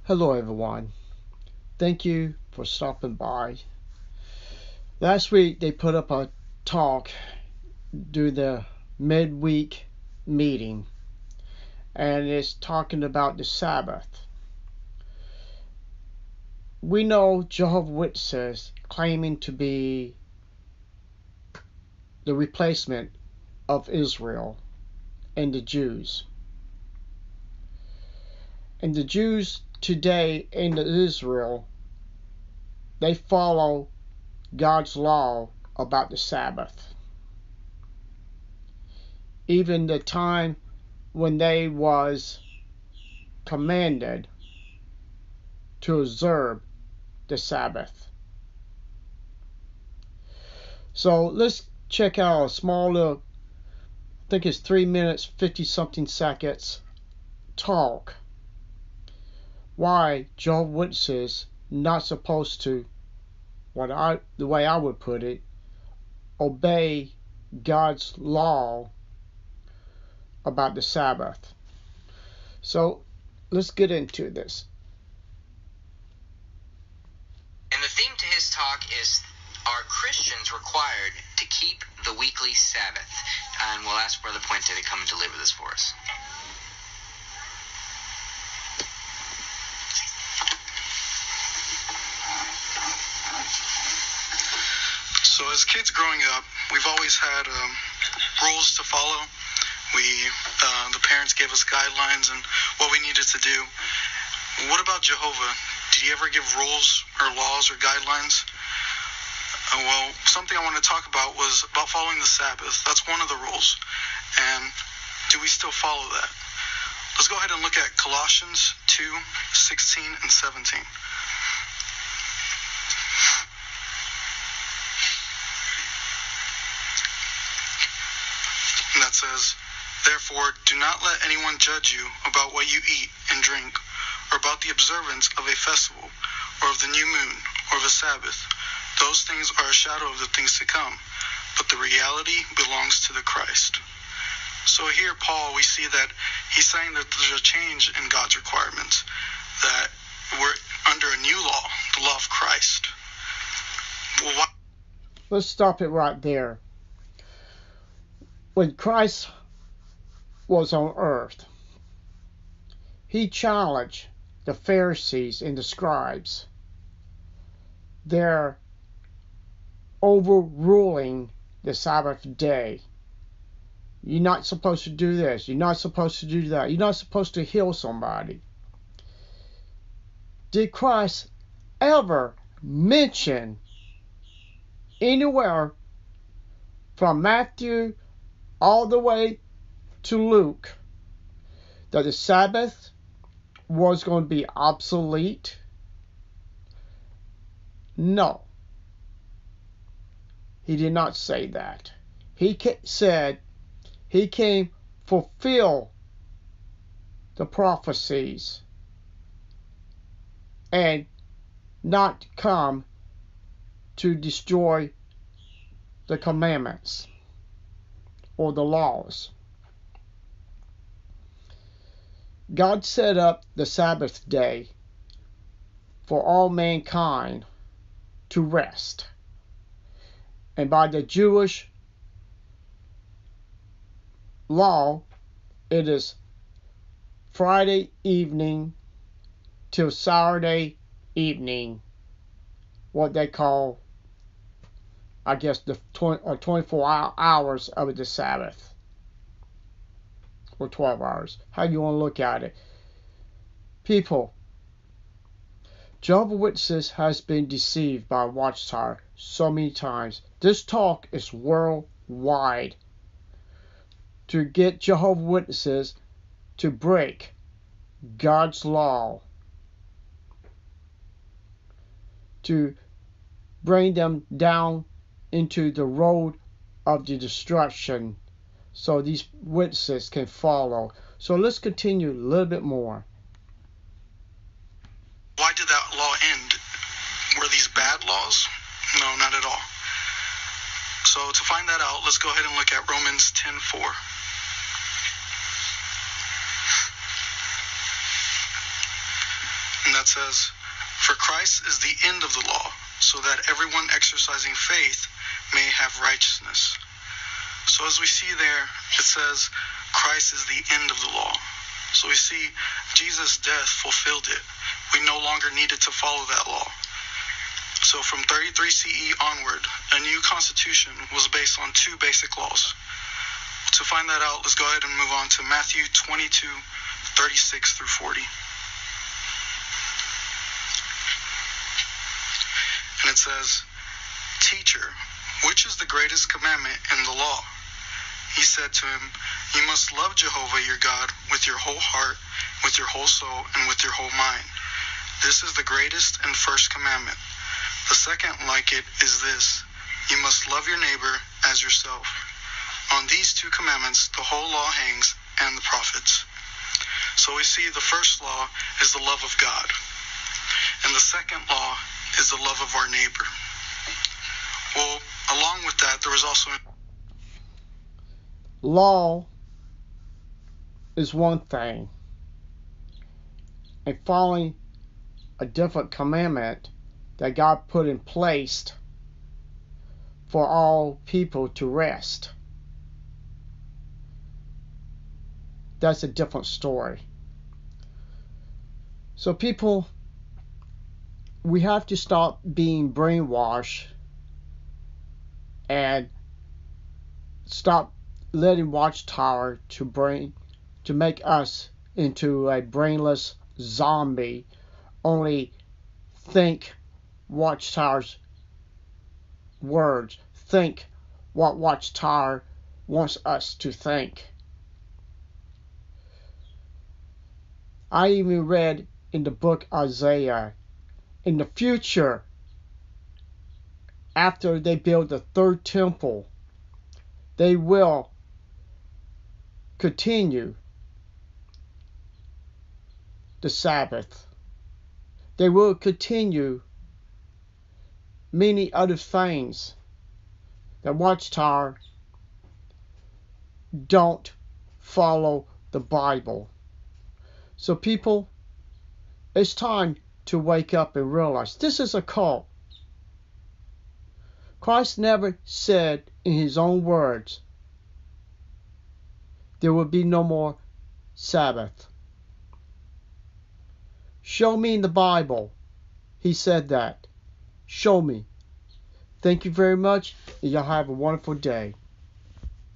Hello, everyone. Thank you for stopping by. Last week, they put up a talk during the midweek meeting, and it's talking about the Sabbath. We know Jehovah's Witnesses claiming to be the replacement of Israel and the Jews. And the Jews today in Israel, they follow God's law about the Sabbath. Even the time when they was commanded to observe the Sabbath. So let's check out a small little, I think it's 3 minutes 50 something seconds talk why Jehovah's Witnesses not supposed to, the way I would put it, obey God's law about the Sabbath. So let's get into this. And the theme to his talk is, are Christians required to keep the weekly Sabbath? And we'll ask Brother Puente to come and deliver this for us. So as kids growing up, we've always had rules to follow. The parents gave us guidelines and what we needed to do. What about Jehovah? Did he ever give rules or laws or guidelines? Well, something I want to talk about was about following the Sabbath. That's one of the rules. And do we still follow that? Let's go ahead and look at Colossians 2:16 and 17. And that says, "Therefore, do not let anyone judge you about what you eat and drink, or about the observance of a festival, or of the new moon, or of a Sabbath. Those things are a shadow of the things to come, but the reality belongs to the Christ." So here, Paul, we see that he's saying that there's a change in God's requirements, that we're under a new law, the law of Christ. Well, Let's stop it right there. When Christ was on earth, he challenged the Pharisees and the scribes. They're overruling the Sabbath day. You're not supposed to do this. You're not supposed to do that. You're not supposed to heal somebody. Did Christ ever mention anywhere from Matthew all the way to Luke that the Sabbath was going to be obsolete? No. He did not say that. He said he came fulfill the prophecies and not come to destroy the commandments or the laws. God set up the Sabbath day for all mankind to rest. And by the Jewish law, it is Friday evening till Saturday evening, what they call, I guess, the 24 hours of the Sabbath, or 12 hours, how you want to look at it. People, Jehovah's Witnesses has been deceived by Watchtower so many times. This talk is worldwide to get Jehovah's Witnesses to break God's law, to bring them down into the road of the destruction so these witnesses can follow. So let's continue a little bit more. Why did that law end? Were these bad laws? No, not at all. So to find that out, let's go ahead and look at Romans 10:4. And that says, "For Christ is the end of the law, so that everyone exercising faith may have righteousness." So as we see there, it says Christ is the end of the law. So we see Jesus' death fulfilled it. We no longer needed to follow that law. So from 33 CE onward, a new constitution was based on two basic laws. To find that out, let's go ahead and move on to Matthew 22:36 through 40. And it says, "Teacher, which is the greatest commandment in the law?" He said to him, "You must love Jehovah your God with your whole heart, with your whole soul, and with your whole mind. This is the greatest and first commandment. The second like it is this: you must love your neighbor as yourself. On these two commandments the whole law hangs and the prophets." So we see the first law is the love of God. And the second law is the love of our neighbor. Well, along with that, there was also... Law is one thing, and following a different commandment that God put in place for all people to rest. That's a different story. So people, we have to stop being brainwashed and stop letting Watchtower to make us into a brainless zombie. Only think Watchtower's words. Think what Watchtower wants us to think. I even read in the book Isaiah, in the future, after they build the third temple, they will continue the Sabbath. They will continue many other things that Watchtower don't follow the Bible. So people, it's time to wake up and realize this is a cult. Christ never said in his own words there will be no more Sabbath. Show me in the Bible he said that. Show me. Thank you very much, and y'all have a wonderful day.